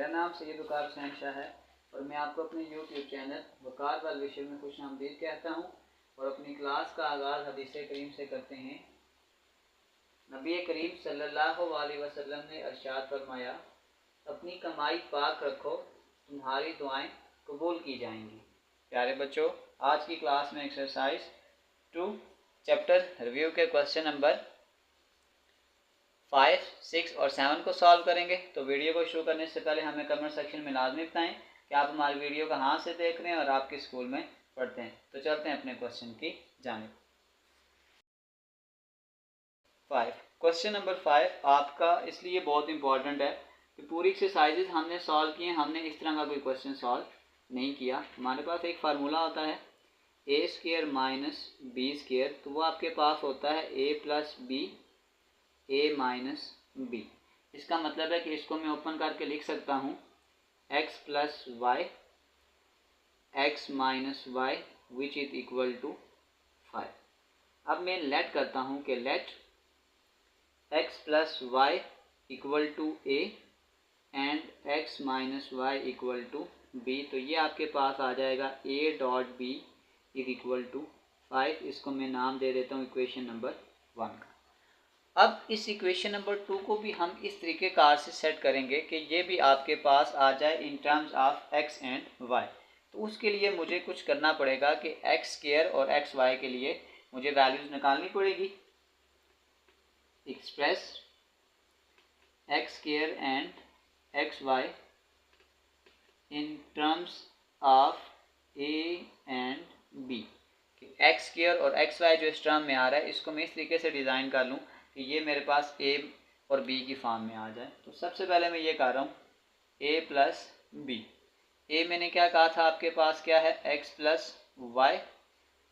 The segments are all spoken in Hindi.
मेरा नाम सैयद वकार हुसैन शाह है और मैं आपको अपने YouTube चैनल वकार वाल विषय में खुशामदीद कहता हूँ। और अपनी क्लास का आगाज़ हदीस करीम से करते हैं। नबी करीम सल्लल्लाहु अलैहि वसल्लम ने इरशाद फरमाया, अपनी कमाई पाक रखो, तुम्हारी दुआएं कबूल की जाएंगी। प्यारे बच्चों, आज की क्लास में एक्सरसाइज 2 चैप्टर रिव्यू के क्वेश्चन नंबर 5, 6 और 7 को सॉल्व करेंगे। तो वीडियो को शुरू करने से पहले हमें कमेंट सेक्शन में लाजमी बताएं कि आप हमारी वीडियो कहाँ से देख रहे हैं और आप किस स्कूल में पढ़ते हैं। तो चलते हैं अपने क्वेश्चन की जानिब। 5 क्वेश्चन नंबर 5 आपका इसलिए बहुत इंपॉर्टेंट है कि पूरी एक्सरसाइजेज हमने सॉल्व किए, हमने इस तरह का कोई क्वेश्चन सॉल्व नहीं किया। हमारे पास एक फार्मूला होता है ए स्क्वायर माइनस बी स्क्वायर, तो वो आपके पास होता है ए plus B A minus B. इसका मतलब है कि इसको मैं ओपन करके लिख सकता हूँ x plus y x minus y which is equal to 5। अब मैं लेट करता हूँ कि let x plus y equal to A and x minus y equal to B. तो ये आपके पास आ जाएगा A dot B is equal to 5। इसको मैं नाम दे देता हूँ इक्वेशन नंबर 1 का। अब इस इक्वेशन नंबर 2 को भी हम इस तरीके कार से सेट करेंगे कि ये भी आपके पास आ जाए in terms of x and y. तो उसके लिए मुझे कुछ करना पड़ेगा कि एक्स स्क्वायर और एक्स वाई के लिए मुझे वैल्यूज निकालनी पड़ेगी। Express x square and x y in terms of A and B. X square और एक्स वाई जो इस टर्म में आ रहा है, इसको मैं इस तरीके से डिज़ाइन कर लूँ कि ये मेरे पास ए और बी की फॉर्म में आ जाए। तो सबसे पहले मैं ये कर रहा हूँ ए प्लस बी। ए मैंने क्या कहा था, आपके पास क्या है एक्स प्लस वाई,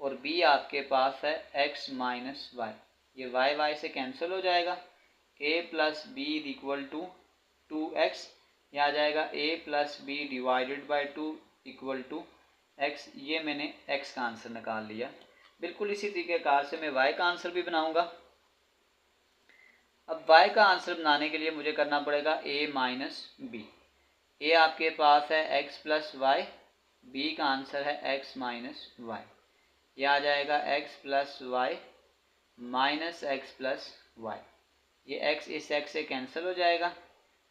और बी आपके पास है एक्स माइनस वाई। ये वाई वाई से कैंसिल हो जाएगा। A plus b is equal to 2x, यह आ जाएगा a plus B divided by 2 equal to x। ये मैंने x का आंसर निकाल लिया। बिल्कुल इसी तरीके कार से मैं y का आंसर भी बनाऊंगा। अब y का आंसर बनाने के लिए मुझे करना पड़ेगा a माइनस बी। ए आपके पास है x प्लस वाई, बी का आंसर है x माइनस वाई। यह आ जाएगा x plus y minus x plus y. ये x इस x से कैंसिल हो जाएगा।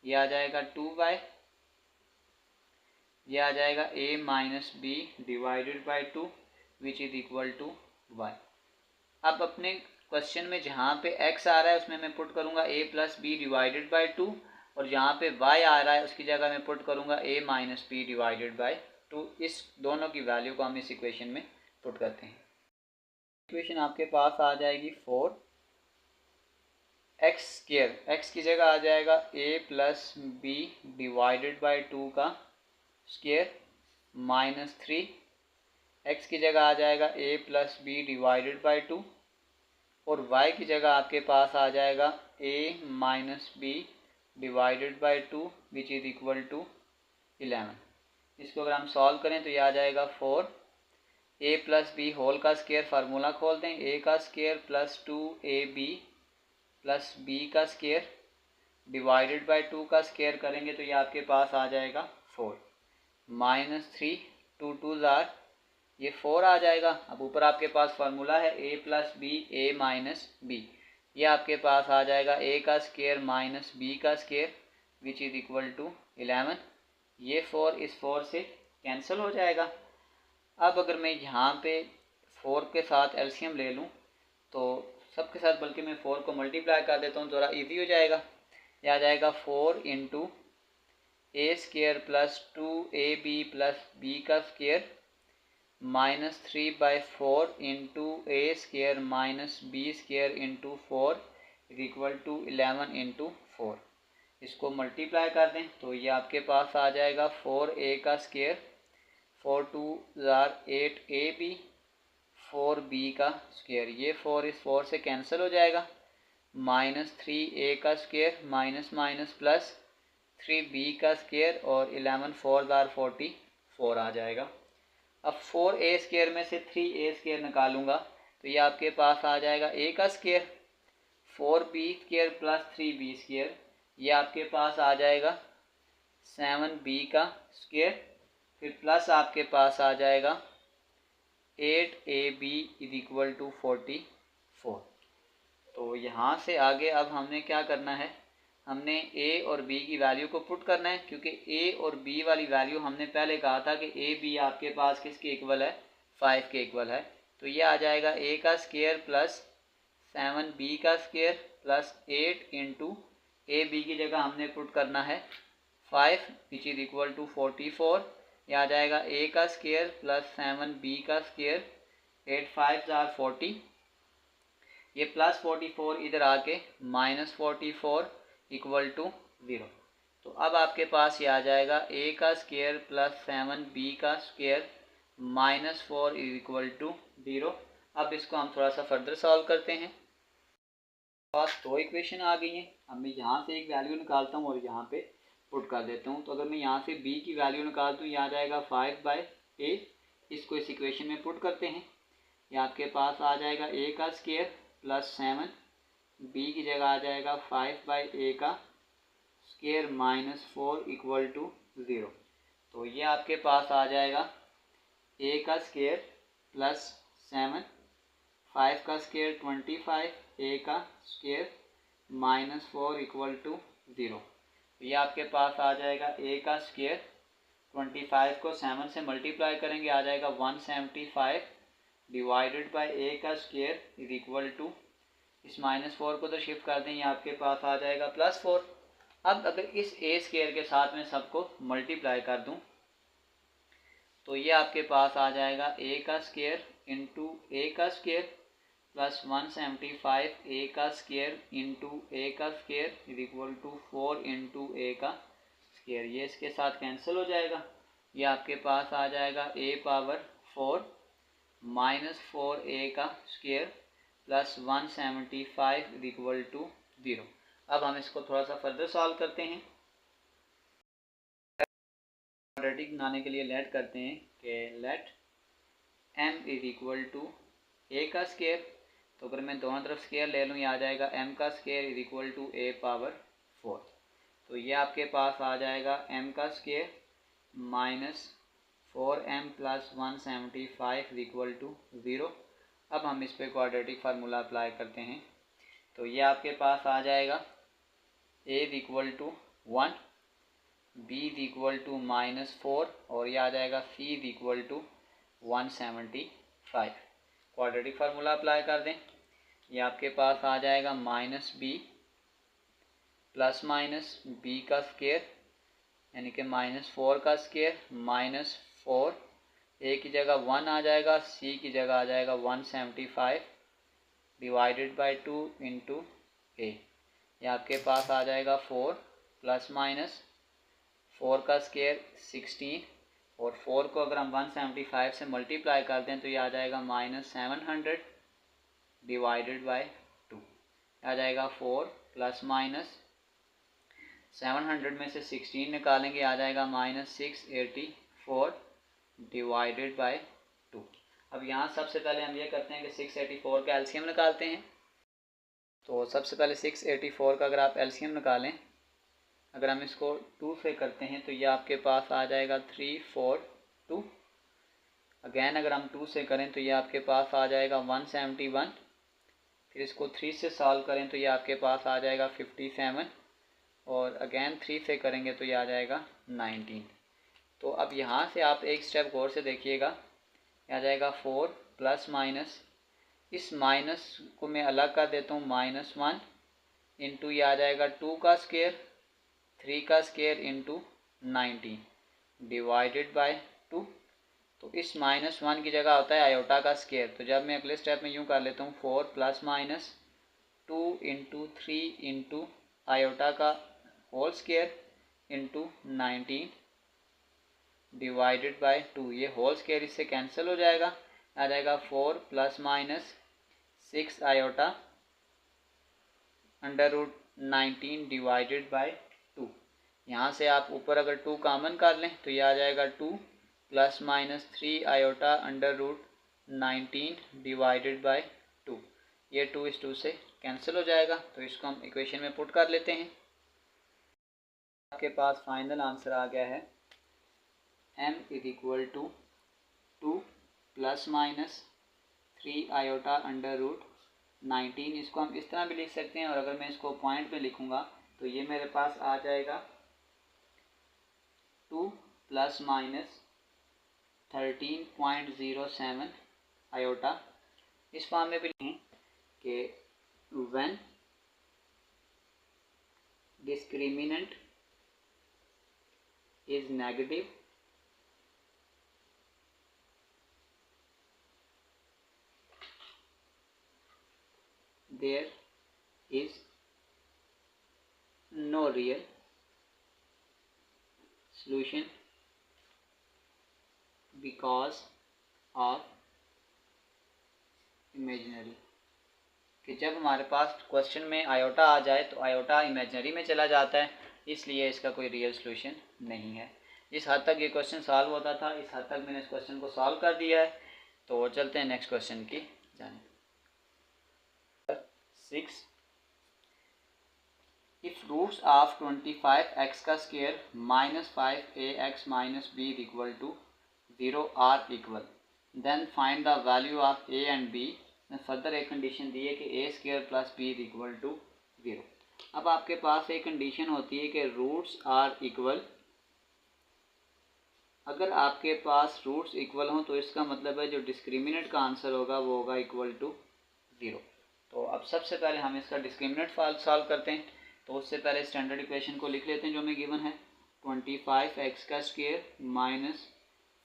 यह आ जाएगा 2y। यह आ जाएगा a minus B divided by 2 which is equal to y। अब अपने क्वेश्चन में जहाँ पे x आ रहा है उसमें मैं पुट करूँगा a plus B divided by 2, और जहाँ पे y आ रहा है उसकी जगह मैं पुट करूँगा a minus B divided by 2। इस दोनों की वैल्यू को हम इस इक्वेशन में पुट करते हैं। इक्वेशन आपके पास आ जाएगी 4 एक्स स्क्वायर, एक्स की जगह आ जाएगा a plus B divided by 2 का स्क्वायर माइनस 3। एक्स की जगह आ जाएगा a plus B divided by 2, और y की जगह आपके पास आ जाएगा a minus B divided by 2 which is equal to 11। इसको अगर हम सॉल्व करें तो ये आ जाएगा 4 a प्लस बी होल का स्क्वायर, फार्मूला खोल दें a का square plus 2ab plus b का स्क्वायर डिवाइडेड बाई 2 का स्क्वायर करेंगे तो ये आपके पास आ जाएगा 4 माइनस 3 2 2 जार ये 4 आ जाएगा। अब ऊपर आपके पास फार्मूला है a plus B A minus B. ये आपके पास आ जाएगा a का स्क्वायर माइनस b का square which is equal to 11। ये 4 इस 4 से कैंसिल हो जाएगा। अब अगर मैं यहाँ पे 4 के साथ एलसीएम ले लूँ तो सबके साथ, बल्कि मैं 4 को मल्टीप्लाई कर देता हूँ, थोड़ा ईजी हो जाएगा। यह आ जाएगा 4 into a square plus 2ab plus b का square minus 3 by 4 into a square minus b square into 4 is equal to 11 into 4। इसको मल्टीप्लाई कर दें तो ये आपके पास आ जाएगा 4a का स्क्वायर, 4 2 जार 8ab 4b का स्क्वायर। ये 4 इस 4 से कैंसिल हो जाएगा। माइनस 3a का square minus minus plus 3b का स्क्वायर, और 11 4 जार 44 आ जाएगा। अब 4a स्क्वायर में से 3a स्क्वायर निकालूंगा तो ये आपके पास आ जाएगा a का square 4b square plus 3b square. ये आपके पास आ जाएगा 7b का स्क्वायर, फिर प्लस आपके पास आ जाएगा 8ab इज इक्वल टू 44। तो यहाँ से आगे अब हमने क्या करना है, हमने a और b की वैल्यू को पुट करना है, क्योंकि a और b वाली वैल्यू हमने पहले कहा था कि a b आपके पास किसके इक्वल है, 5 के इक्वल है। तो ये आ जाएगा a का स्क्वायर प्लस 7b का square plus 8 into A B की जगह हमने पुट करना है 5 विच इज इक्वल टू 44। ये आ जाएगा a का स्क्वायर प्लस 7b का स्क्वायर, 8 5 आर 40, ये प्लस 44 इधर आके माइनस 44 इक्वल टू 0। तो अब आपके पास ये आ जाएगा a का स्क्वायर प्लस 7b का square minus 4 is equal to 0। अब इसको हम थोड़ा सा फर्दर सॉल्व करते हैं। पास दो इक्वेशन आ गई हैं। अब मैं यहाँ से एक वैल्यू निकालता हूँ और यहाँ पे पुट कर देता हूँ। तो अगर मैं यहाँ से b की वैल्यू निकाल दूँ, यहाँ आ जाएगा 5/8। इसको इस इक्वेशन में पुट करते हैं। ये आपके पास आ जाएगा a का स्क्वायर प्लस 7, b की जगह आ जाएगा 5/a का स्क्वायर माइनस 4 इक्वल टू 0। तो ये आपके पास आ जाएगा a का स्क्वायर प्लस 7, 5 का स्क्वायर 25, a का स्क्वायर माइनस 4 इक्वल टू 0। ये आपके पास आ जाएगा a का स्क्वायर, 25 को 7 से मल्टीप्लाई करेंगे आ जाएगा 175 डिवाइडेड बाय a का स्क्वायर इज इक्वल टू, इस माइनस 4 को तो शिफ्ट कर दें, ये आपके पास आ जाएगा +4। अब अगर इस a स्क्वायर के साथ में सबको मल्टीप्लाई कर दूं तो ये आपके पास आ जाएगा a का स्क्वायर इंटू a का स्क्वायर प्लस 175 a का स्क्वायर इंटू a का square is equal to 4 into a का स्क्वायर। ये इसके साथ कैंसिल हो जाएगा। ये आपके पास आ जाएगा a पावर 4 माइनस 4a का square plus 175 is equal to 0। अब हम इसको थोड़ा सा फर्दर सॉल्व करते हैं। क्वाड्रेटिक बनाने के लिए लेट करते हैं कि let m is equal to a का स्क्वायर। तो अगर मैं दोनों तरफ स्क्वायर ले लूँ, ये आ जाएगा m का square is equal to a power 4। तो ये आपके पास आ जाएगा m का square minus 4m plus 175 is equal to 0। अब हम इस पे क्वाड्रेटिक फार्मूला अप्लाई करते हैं। तो ये आपके पास आ जाएगा a is equal to 1, b is equal to -4 और ये आ जाएगा c is equal to 175। Quadratic formula apply कर दें। ये आपके पास आ जाएगा -b प्लस माइनस b का स्क्वायर यानी कि -4 का स्क्वायर माइनस 4, a की जगह 1 आ जाएगा, c की जगह आ जाएगा 175 डिवाइडेड बाय 2 इंटू a। ये आपके पास आ जाएगा 4 प्लस माइनस 4 का स्क्वायर 16 और 4 को अगर हम 175 से मल्टीप्लाई कर दें तो ये आ जाएगा -700 डिवाइडेड बाय 2। आ जाएगा 4 प्लस माइनस 700 में से 16 निकालेंगे आ जाएगा -684 डिवाइडेड बाय 2। अब यहाँ सबसे पहले हम ये करते हैं कि 684 का एलसीएम निकालते हैं। तो सबसे पहले 684 का अगर आप एलसीएम निकालें, अगर हम इसको 2 से करते हैं तो ये आपके पास आ जाएगा 342। अगेन अगर हम 2 से करें तो ये आपके पास आ जाएगा 171। फिर इसको 3 से सॉल्व करें तो ये आपके पास आ जाएगा 57 और अगेन 3 से करेंगे तो ये आ जाएगा 19। तो अब यहाँ से आप एक स्टेप गौर से देखिएगा, आ जाएगा 4 प्लस माइनस, इस माइनस को मैं अलग कर देता हूँ -1 इंटू ये आ जाएगा 2 का स्क्वायर 3 का स्क्वायर इंटू 19 डिवाइडेड बाय 2। तो इस -1 की जगह होता है आयोटा का स्क्वायर। तो जब मैं अगले स्टेप में यूँ कर लेता हूँ 4 plus minus 2 into 3 into iota का whole square into 19 divided by 2। ये होल स्क्वायर इससे कैंसिल हो जाएगा, आ जाएगा 4 plus minus 6 iota under root 19 divided by 2। यहाँ से आप ऊपर अगर 2 कॉमन कर लें तो ये आ जाएगा 2 plus minus 3 iota under root 19 divided by 2। ये 2 इस 2 से कैंसिल हो जाएगा। तो इसको हम इक्वेशन में पुट कर लेते हैं। आपके पास फाइनल आंसर आ गया है m is equal to 2 plus minus 3 iota under root 19। इसको हम इस तरह भी लिख सकते हैं, और अगर मैं इसको पॉइंट में लिखूंगा तो ये मेरे पास आ जाएगा 2 प्लस माइनस 13.07 आयोटा। इस फॉर्म में भी लिखें कि when discriminant is negative there is no real solution because of imaginary। कि जब हमारे पास क्वेश्चन में आयोटा आ जाए तो आयोटा इमेजिनरी में चला जाता है, इसलिए इसका कोई रियल सॉल्यूशन नहीं है। जिस हद तक ये क्वेश्चन सॉल्व होता था, इस हद तक मैंने इस क्वेश्चन को सॉल्व कर दिया है। तो चलते हैं नेक्स्ट क्वेश्चन की जाने। 6 if roots of 25x का square minus 5ax minus b equal to 0 are equal, then find the value of a and b। Further एक कंडीशन दी है कि a square plus b equal to 0। अब आपके पास एक कंडीशन होती है कि रूट्स आर इक्वल। अगर आपके पास रूट्स इक्वल हों तो इसका मतलब है जो डिस्क्रिमिनेंट का आंसर होगा वो होगा इक्वल टू 0। तो अब सबसे पहले हम इसका डिस्क्रिमिनेंट सॉल्व करते हैं। तो उससे पहले स्टैंडर्ड इक्वेशन को लिख लेते हैं जो हमें गिवन है। 25x का square minus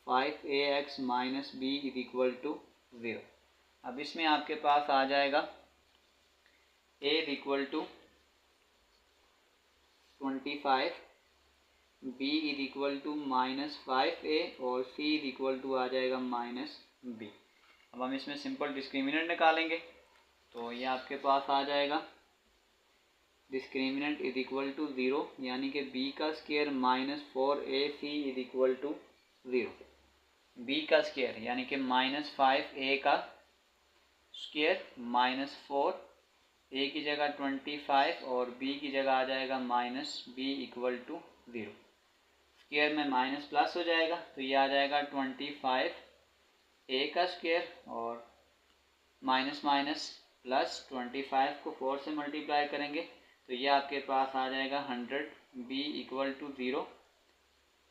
5ax minus b is equal to 0। अब इसमें आपके पास आ जाएगा a is equal to 25, b is equal to minus 5a और c इज इक्वल टू आ जाएगा माइनस b। अब हम इसमें सिंपल डिस्क्रिमिनेंट निकालेंगे तो ये आपके पास आ जाएगा डिस्क्रिमिनेंट इज इक्वल टू 0, यानी कि b का square minus 4ac is equal to 0। b का स्क्वायर यानी कि माइनस 5a का स्क्वायर माइनस 4, a की जगह 25 और b की जगह आ जाएगा minus b equal to 0। Square में माइनस प्लस हो जाएगा तो ये आ जाएगा 25a का स्क्वायर और माइनस माइनस प्लस 25 को 4 से मल्टीप्लाई करेंगे तो ये आपके पास आ जाएगा 100 b इक्वल टू 0।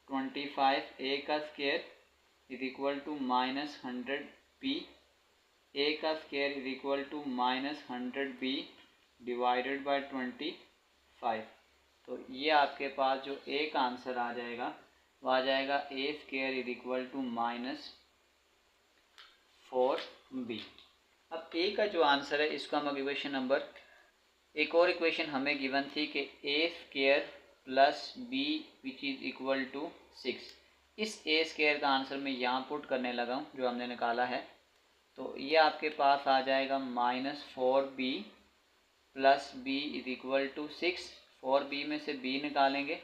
25a का square is equal to minus 100 b, a का square is equal to minus 100 b divided by 25। तो ये आपके पास जो a का आंसर आ जाएगा वो आ जाएगा a square is equal to minus 4b। अब a का जो आंसर है इसको हम इक्वेशन नंबर, एक और इक्वेशन हमें गिवन थी कि a square plus b which is equal to 6। इस a स्क्वायर का आंसर मैं यहाँ पुट करने लगा हूँ जो हमने निकाला है। तो ये आपके पास आ जाएगा minus 4b plus b is equal to 6। 4b में से b निकालेंगे,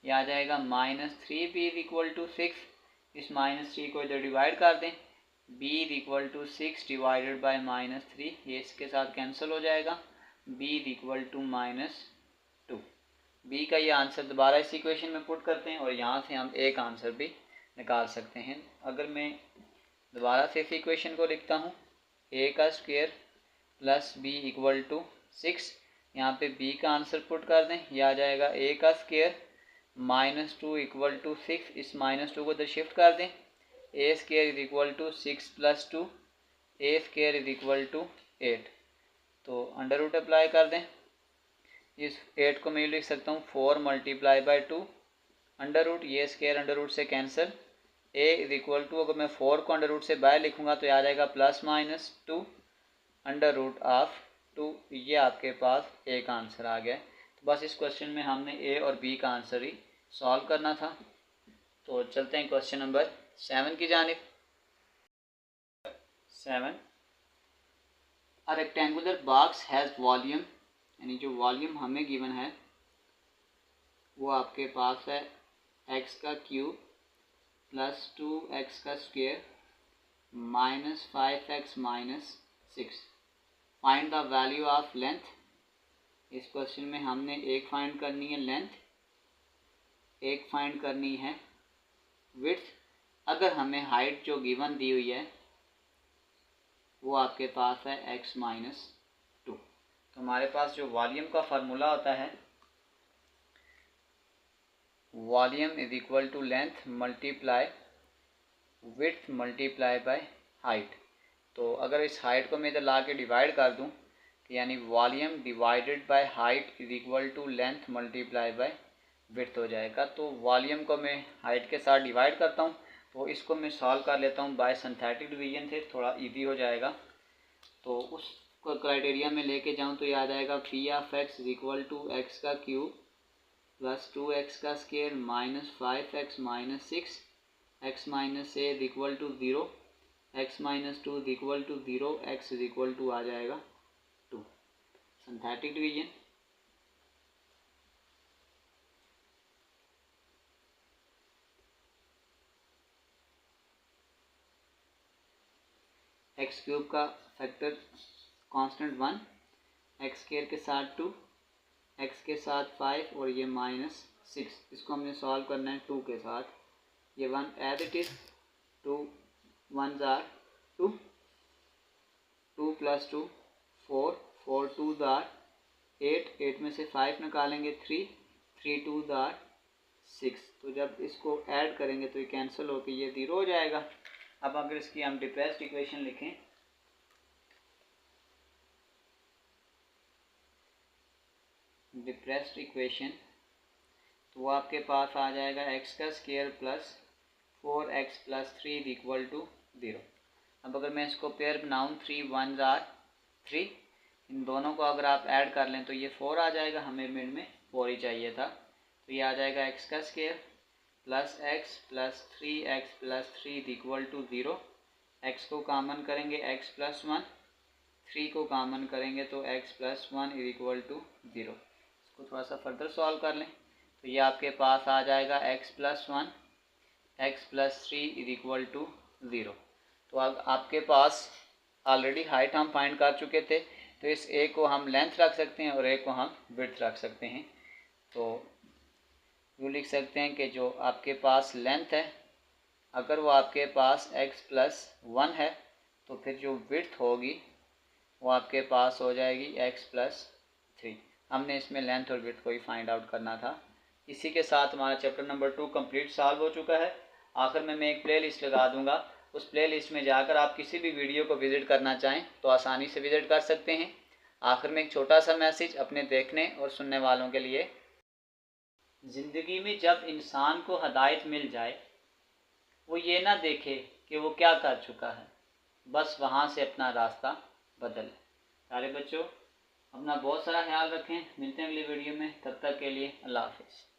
ये आ जाएगा minus 3b is equal to 6। इस माइनस 3 को इधर डिवाइड कर दें, b is equal to 6 divided by minus 3, ये इसके साथ कैंसिल हो जाएगा, b is equal to minus 2। b का ये आंसर दोबारा इस इक्वेशन में पुट करते हैं और यहाँ से हम एक आंसर भी निकाल सकते हैं। अगर मैं दोबारा से इस इक्वेशन को लिखता हूँ, a का square plus b equal to 6, यहाँ पे b का आंसर पुट कर दें, यह आ जाएगा a का स्क्वायर माइनस 2 इक्वल टू 6। इस माइनस 2 को इधर शिफ्ट कर दें, a square is equal to 6 plus 2, a square is equal to 8। तो अंडर रूट अप्लाई कर दें, इस 8 को मैं लिख सकता हूँ 4 मल्टीप्लाई बाय 2 अंडर रूट, ये स्क्वायर अंडर रूट से cancel, a is equal to, अगर मैं 4 को अंडर रूट से बाहर लिखूंगा तो ये आ जाएगा plus minus 2 under root of 2। ये आपके पास a का आंसर आ गया। तो बस इस क्वेश्चन में हमने a और b का आंसर ही सॉल्व करना था। तो चलते हैं क्वेश्चन नंबर 7 की जानिब। 7 a rectangular box has volume, यानी जो वॉल्यूम हमें गिवन है वो आपके पास है x का क्यूब प्लस 2x का square minus 5x minus 6। Find the value of length. इस क्वेश्चन में हमने एक फाइंड करनी है लेंथ, एक फाइंड करनी है विड्थ। अगर हमें हाइट जो गिवन दी हुई है वो आपके पास है x माइनस 2। तो हमारे पास जो वॉल्यूम का फार्मूला होता है, volume is equal to length multiply width multiply by height. तो अगर इस हाइट को मैं इधर ला के डिवाइड कर दूं, यानी volume divided by height is equal to length multiply by width हो जाएगा। तो वॉल्यूम को मैं हाइट के साथ डिवाइड करता हूँ, तो इसको मैं सॉल्व कर लेता हूँ बाय सिंथेटिक डिवीजन से, थोड़ा इजी हो जाएगा। तो उसको क्राइटेरिया में लेके जाऊँ तो ये आ जाएगा p of x is equal to x का क्यूब प्लस 2x का square minus 5x minus 6, x minus a is equal to 0, x minus 2 is equal to 0, x is equal to आ जाएगा 2। सिंथेटिक डिवीजन एक्स क्यूब का फैक्टर कांस्टेंट 1, एक्स स्क्वायर के साथ 2, एक्स के साथ 5 और ये माइनस 6। इसको हमने सॉल्व करना है 2 के साथ। ये 1 एज इट इज, 2 1 जार 2, 2 प्लस 2 4, 4 2 जार 8, 8 में से 5 निकालेंगे 3, 3 2 जार 6। तो जब इसको ऐड करेंगे तो ये कैंसिल होकर ये 0 हो जाएगा। अब अगर इसकी हम डिप्रेस्ड इक्वेशन लिखें, डिप्रेस्ड इक्वेशन, तो वो आपके पास आ जाएगा एक्स का square plus 4x plus 3 is equal to 0। अब अगर मैं इसको पेयर बनाऊँ, 3 1 जार 3, इन दोनों को अगर आप ऐड कर लें तो ये 4 आ जाएगा, हमें मिड में 4 ही चाहिए था। तो ये आ जाएगा एक्स का square plus x plus 3x plus 3 is equal to 0। X को कॉमन करेंगे x प्लस 1, 3 को कॉमन करेंगे तो x plus 1 is equal to 0। इसको थोड़ा सा फर्दर सॉल्व कर लें तो ये आपके पास आ जाएगा x plus 1, x plus 3 is equal to 0। तो अब आपके पास ऑलरेडी हाइट हम फाइंड कर चुके थे, तो इस a को हम लेंथ रख सकते हैं और a को हम विड्थ रख सकते हैं। तो यूँ लिख सकते हैं कि जो आपके पास लेंथ है, अगर वो आपके पास x प्लस 1 है तो फिर जो विड्थ होगी वो आपके पास हो जाएगी x प्लस 3। हमने इसमें लेंथ और विड्थ को ही फाइंड आउट करना था। इसी के साथ हमारा चैप्टर नंबर 2 कंप्लीट सॉल्व हो चुका है। आखिर में मैं एक प्ले लिस्ट लगा दूंगा, उस प्ले लिस्ट में जाकर आप किसी भी वीडियो को विज़िट करना चाहें तो आसानी से विज़िट कर सकते हैं। आखिर में एक छोटा सा मैसेज अपने देखने और सुनने वालों के लिए, ज़िंदगी में जब इंसान को हदायत मिल जाए, वो ये ना देखे कि वो क्या कर चुका है, बस वहाँ से अपना रास्ता बदले। सारे बच्चों अपना बहुत सारा ख्याल रखें, मिलते हैं अगली वीडियो में, तब तक के लिए अल्लाह हाफिज़।